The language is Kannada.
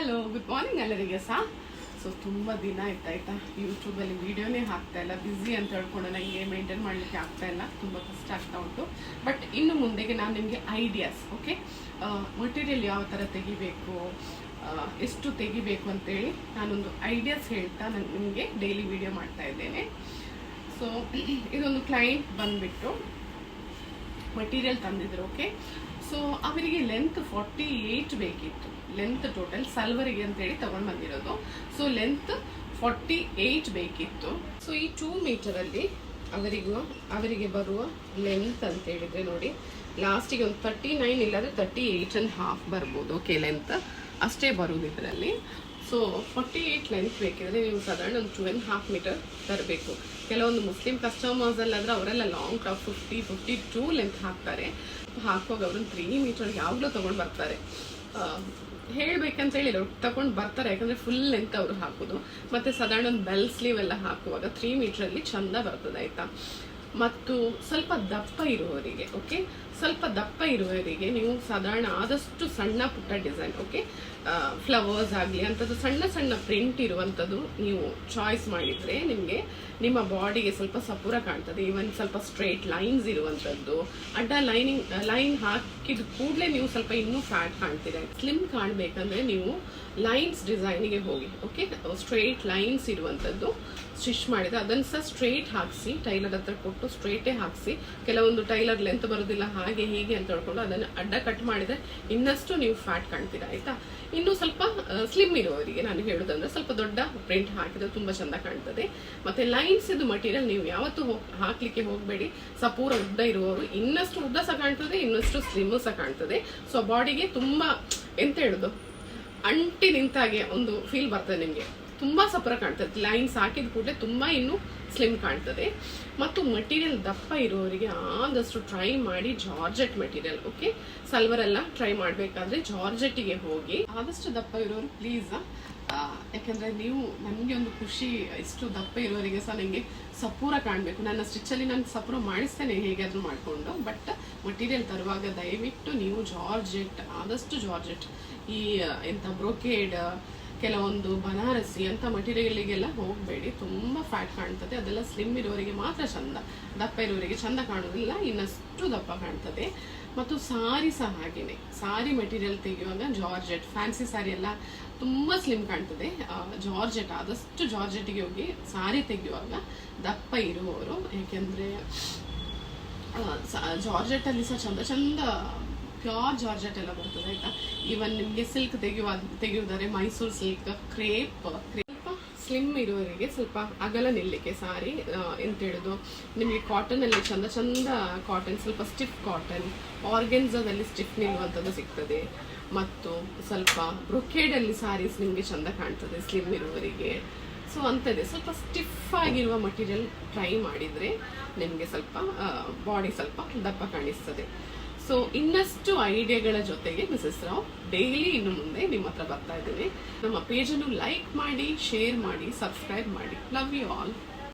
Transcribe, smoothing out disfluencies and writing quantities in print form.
ಹಲೋ, ಗುಡ್ ಮಾರ್ನಿಂಗ್ ಎಲ್ಲರಿಗೆ ಸಹ. ಸೊ ತುಂಬ ದಿನ ಆಯ್ತಾ ಯೂಟ್ಯೂಬಲ್ಲಿ ವೀಡಿಯೋನೇ ಹಾಕ್ತಾ ಇಲ್ಲ, ಬ್ಯುಸಿ ಅಂತ ಹೇಳ್ಕೊಂಡು ನನಗೆ ಮೇಂಟೈನ್ ಮಾಡಲಿಕ್ಕೆ ಆಗ್ತಾ ಇಲ್ಲ, ತುಂಬ ಕಷ್ಟ ಆಗ್ತಾ ಉಂಟು. ಬಟ್ ಇನ್ನು ಮುಂದೆಗೆ ನಾನು ನಿಮಗೆ ಐಡಿಯಾಸ್, ಓಕೆ, ಮಟೀರಿಯಲ್ ಯಾವ ಥರ ತೆಗಿಬೇಕು, ಎಷ್ಟು ತೆಗಿಬೇಕು ಅಂತೇಳಿ ನಾನೊಂದು ಐಡಿಯಾಸ್ ಹೇಳ್ತಾ ನಾನು ನಿಮಗೆ ಡೈಲಿ ವಿಡಿಯೋ ಮಾಡ್ತಾ ಇದ್ದೇನೆ. ಸೊ ಇದೊಂದು ಕ್ಲೈಂಟ್ ಬಂದುಬಿಟ್ಟು ಮಟೀರಿಯಲ್ ತಂದಿದ್ರು, ಓಕೆ. ಸೊ ಅವರಿಗೆ ಲೆಂತ್ 48 ಬೇಕಿತ್ತು, ಲೆಂತ್ ಟೋಟಲ್ ಸಲ್ವರಿಗೆ ಅಂತೇಳಿ ತಗೊಂಡು ಬಂದಿರೋದು. ಸೊ ಲೆಂತ್ 48 ಬೇಕಿತ್ತು. ಸೊ ಈ 2 ಮೀಟರಲ್ಲಿ ಅವರಿಗೆ ಬರುವ ಲೆಂತ್ ಅಂತ ಹೇಳಿದ್ರೆ ನೋಡಿ, ಲಾಸ್ಟಿಗೆ ಒಂದು 39 ಇಲ್ಲಾಂದರೆ 38.5 ಬರ್ಬೋದು, ಓಕೆ. ಲೆಂತ್ ಅಷ್ಟೇ ಬರುವುದು ಇದರಲ್ಲಿ. ಸೊ 48 ಲೆಂತ್ ಬೇಕಿದ್ರೆ ನೀವು ಸಾಧಾರಣ ಒಂದು 2.5 ಮೀಟರ್ ತರಬೇಕು. ಕೆಲವೊಂದು ಮುಸ್ಲಿಂ ಕಸ್ಟಮರ್ಸಲ್ಲಾದರೆ ಅವರೆಲ್ಲ ಲಾಂಗ್ ಟಾಪ್ 52 ಲೆಂತ್ ಹಾಕ್ತಾರೆ. ಹಾಕುವಾಗ ಅವ್ರನ್ನ 3 ಮೀಟರ್ ಯಾವಾಗಲೂ ತೊಗೊಂಡು ಬರ್ತಾರೆ. ಹೇಳ್ಬೇಕಂತೇಳಿ ತಗೊಂಡು ಬರ್ತಾರೆ, ಯಾಕಂದರೆ ಫುಲ್ ಲೆಂತ್ ಅವರು ಹಾಕೋದು. ಮತ್ತು ಸಾಧಾರಣ ಒಂದು ಬೆಲ್ ಸ್ಲೀವ್ ಎಲ್ಲ ಹಾಕುವಾಗ 3 ಮೀಟ್ರಲ್ಲಿ ಚಂದ ಬರ್ತದೆ, ಆಯಿತಾ. ಮತ್ತು ಸ್ವಲ್ಪ ದಪ್ಪ ಇರುವವರಿಗೆ, ಓಕೆ, ಸ್ವಲ್ಪ ದಪ್ಪ ಇರುವವರಿಗೆ ನೀವು ಸಾಧಾರಣ ಆದಷ್ಟು ಸಣ್ಣ ಪುಟ್ಟ ಡಿಸೈನ್, ಓಕೆ, ಫ್ಲವರ್ಸ್ ಆಗಲಿ ಅಂಥದ್ದು ಸಣ್ಣ ಸಣ್ಣ ಪ್ರಿಂಟ್ ಇರುವಂಥದ್ದು ನೀವು ಚಾಯ್ಸ್ ಮಾಡಿದರೆ ನಿಮಗೆ ನಿಮ್ಮ ಬಾಡಿಗೆ ಸ್ವಲ್ಪ ಸಪೂರ ಕಾಣ್ತದೆ. ಈವನ್ ಸ್ವಲ್ಪ ಸ್ಟ್ರೇಟ್ ಲೈನ್ಸ್ ಇರುವಂಥದ್ದು, ಅಡ್ಡ ಲೈನ್ ಹಾಕಿದ ಕೂಡಲೇ ನೀವು ಸ್ವಲ್ಪ ಇನ್ನೂ ಫ್ಯಾಟ್ ಕಾಣ್ತೀರ. ಸ್ಲಿಮ್ ಕಾಣಬೇಕಂದ್ರೆ ನೀವು ಲೈನ್ಸ್ ಡಿಸೈನಿಗೆ ಹೋಗಿ, ಓಕೆ. ಸ್ಟ್ರೇಟ್ ಲೈನ್ಸ್ ಇರುವಂಥದ್ದು ಸ್ಟಿಚ್ ಮಾಡಿದರೆ ಅದನ್ನು ಸಹ ಸ್ಟ್ರೇಟ್ ಹಾಕಿಸಿ, ಟೈಲರ್ ಹತ್ರ ಕೊಟ್ಟು ಸ್ಟ್ರೇಟೇ ಹಾಕಿಸಿ. ಕೆಲವೊಂದು ಟೈಲರ್ ಲೆಂತ್ ಬರೋದಿಲ್ಲ, ಹಾಗೆ ಹೀಗೆ ಅಂತ ಹೇಳ್ಕೊಂಡು ಅದನ್ನು ಅಡ್ಡ ಕಟ್ ಮಾಡಿದರೆ ಇನ್ನಷ್ಟು ನೀವು ಫ್ಯಾಟ್ ಕಾಣ್ತೀರಾ, ಆಯಿತಾ. ಇನ್ನು ಸ್ವಲ್ಪ ಸ್ಲಿಮ್ ಇರುವವರಿಗೆ ನಾನು ಹೇಳೋದಂದ್ರೆ ಸ್ವಲ್ಪ ದೊಡ್ಡ ಪ್ರಿಂಟ್ ಹಾಕಿದ್ರೆ ತುಂಬ ಚೆಂದ ಕಾಣ್ತದೆ. ಮತ್ತು ಲೈನ್ಸ್ ಇದು ಮಟೀರಿಯಲ್ ನೀವು ಯಾವತ್ತೂ ಹಾಕಲಿಕ್ಕೆ ಹೋಗಬೇಡಿ. ಸಪೂರ ಉದ್ದ ಇರುವವರು ಇನ್ನಷ್ಟು ಉದ್ದ ಸಹ ಕಾಣ್ತದೆ, ಇನ್ನಷ್ಟು ಸ್ಲಿಮ್ಮು ಸಹ ಕಾಣ್ತದೆ. ಸೊ ಬಾಡಿಗೆ ತುಂಬ ಎಂತ ಹೇಳೋದು, ಅಂಟಿ ನಿಂತಾಗೆ ಒಂದು ಫೀಲ್ ಬರ್ತದೆ ನಿಮಗೆ, ತುಂಬ ಸಪೂರ ಕಾಣ್ತದೆ. ಲೈನ್ಸ್ ಹಾಕಿದ ಕೂಡಲೇ ತುಂಬ ಇನ್ನೂ ಸ್ಲಿಮ್ ಕಾಣ್ತದೆ. ಮತ್ತು ಮಟೀರಿಯಲ್ ದಪ್ಪ ಇರುವವರಿಗೆ ಆದಷ್ಟು ಟ್ರೈ ಮಾಡಿ ಜಾರ್ಜೆಟ್ ಮೆಟೀರಿಯಲ್, ಓಕೆ. ಸಲ್ವರ್ ಎಲ್ಲ ಟ್ರೈ ಮಾಡಬೇಕಾದ್ರೆ ಜಾರ್ಜೆಟ್ಟಿಗೆ ಹೋಗಿ. ಆದಷ್ಟು ದಪ್ಪ ಇರೋರು ಪ್ಲೀಸ್, ಯಾಕೆಂದರೆ ನೀವು ನನಗೆ ಒಂದು ಖುಷಿ, ಇಷ್ಟು ದಪ್ಪ ಇರೋರಿಗೆ ಸಹ ನನಗೆ ಸಪೂರ ಕಾಣಬೇಕು. ನನ್ನ ಸ್ಟಿಚ್ಚಲ್ಲಿ ನಾನು ಸಪೂರ ಮಾಡಿಸ್ತೇನೆ ಹೇಗಾದರೂ ಮಾಡಿಕೊಂಡು. ಬಟ್ ಮಟೀರಿಯಲ್ ತರುವಾಗ ದಯವಿಟ್ಟು ನೀವು ಜಾರ್ಜೆಟ್, ಆದಷ್ಟು ಜಾರ್ಜೆಟ್, ಈ ಎಂಥ ಬ್ರೊಕೇಡ್, ಕೆಲವೊಂದು ಬನಾರಸಿ ಅಂತ ಮಟೀರಿಯಲಿಗೆಲ್ಲ ಹೋಗಬೇಡಿ, ತುಂಬ ಫ್ಯಾಟ್ ಕಾಣ್ತದೆ. ಅದೆಲ್ಲ ಸ್ಲಿಮ್ ಇರೋರಿಗೆ ಮಾತ್ರ ಚಂದ, ದಪ್ಪ ಇರೋರಿಗೆ ಚಂದ ಕಾಣೋದಿಲ್ಲ, ಇನ್ನಷ್ಟು ದಪ್ಪ ಕಾಣ್ತದೆ. ಮತ್ತು ಸಾರಿ ಸಹ ಹಾಗೇನೆ, ಸಾರಿ ಮೆಟೀರಿಯಲ್ ತೆಗೆಯುವಾಗ ಜಾರ್ಜೆಟ್, ಫ್ಯಾನ್ಸಿ ಸಾರಿ ಎಲ್ಲ ತುಂಬ ಸ್ಲಿಮ್ ಕಾಣ್ತದೆ. ಜಾರ್ಜೆಟ್, ಆದಷ್ಟು ಜಾರ್ಜೆಟ್ಟಿಗೆ ಹೋಗಿ ಸಾರಿ ತೆಗೆಯುವಾಗ ದಪ್ಪ ಇರುವವರು, ಯಾಕೆಂದರೆ ಜಾರ್ಜೆಟ್ಟಲ್ಲಿ ಸಹ ಚಂದ ಚಂದ ಪ್ಯೂರ್ ಜಾರ್ಜೆಟ್ ಎಲ್ಲ ಬರ್ತದೆ, ಆಯಿತಾ. ಈವನ್ ನಿಮಗೆ ಸಿಲ್ಕ್ ತೆಗೆಯುವುದಾದ್ರೆ ಮೈಸೂರು ಸಿಲ್ಕ್, ಕ್ರೇಪ್ ಸ್ಲಿಮ್ ಇರುವವರಿಗೆ ಸ್ವಲ್ಪ ಅಗಲ ನಿಲ್ಲಕ್ಕೆ ಸಾರಿ ಎಂತ ಹೇಳೋದು, ನಿಮಗೆ ಕಾಟನಲ್ಲಿ ಚಂದ ಚಂದ ಕಾಟನ್, ಸ್ವಲ್ಪ ಸ್ಟಿಫ್ ಕಾಟನ್, ಆರ್ಗೆನ್ಸಾದಲ್ಲಿ ಸ್ಟಿಫ್ ನಿಲ್ಲುವಂಥದ್ದು ಸಿಗ್ತದೆ. ಮತ್ತು ಸ್ವಲ್ಪ ಬ್ರೊಕೇಡಲ್ಲಿ ಸಾರೀಸ್ ನಿಮಗೆ ಚಂದ ಕಾಣ್ತದೆ ಸ್ಲಿಮ್ ಇರುವವರಿಗೆ. ಸೊ ಅಂಥದ್ದೇ ಸ್ವಲ್ಪ ಸ್ಟಿಫ್ ಆಗಿರುವ ಮಟೀರಿಯಲ್ ಟ್ರೈ ಮಾಡಿದರೆ ನಿಮಗೆ ಸ್ವಲ್ಪ ಬಾಡಿ ಸ್ವಲ್ಪ ದಪ್ಪ ಕಾಣಿಸ್ತದೆ. ಸೊ ಇನ್ನಷ್ಟು ಐಡಿಯಾಗಳ ಜೊತೆಗೆ ಮಿಸಸ್ ರಾವ್ ಡೈಲಿ ಇನ್ನು ಮುಂದೆ ನಿಮ್ಮ ಹತ್ರ ಬರ್ತಾ ಇದ್ದೇನೆ. ನಮ್ಮ ಪೇಜನ್ನು ಲೈಕ್ ಮಾಡಿ, ಶೇರ್ ಮಾಡಿ, ಸಬ್ಸ್ಕ್ರೈಬ್ ಮಾಡಿ. Love you all.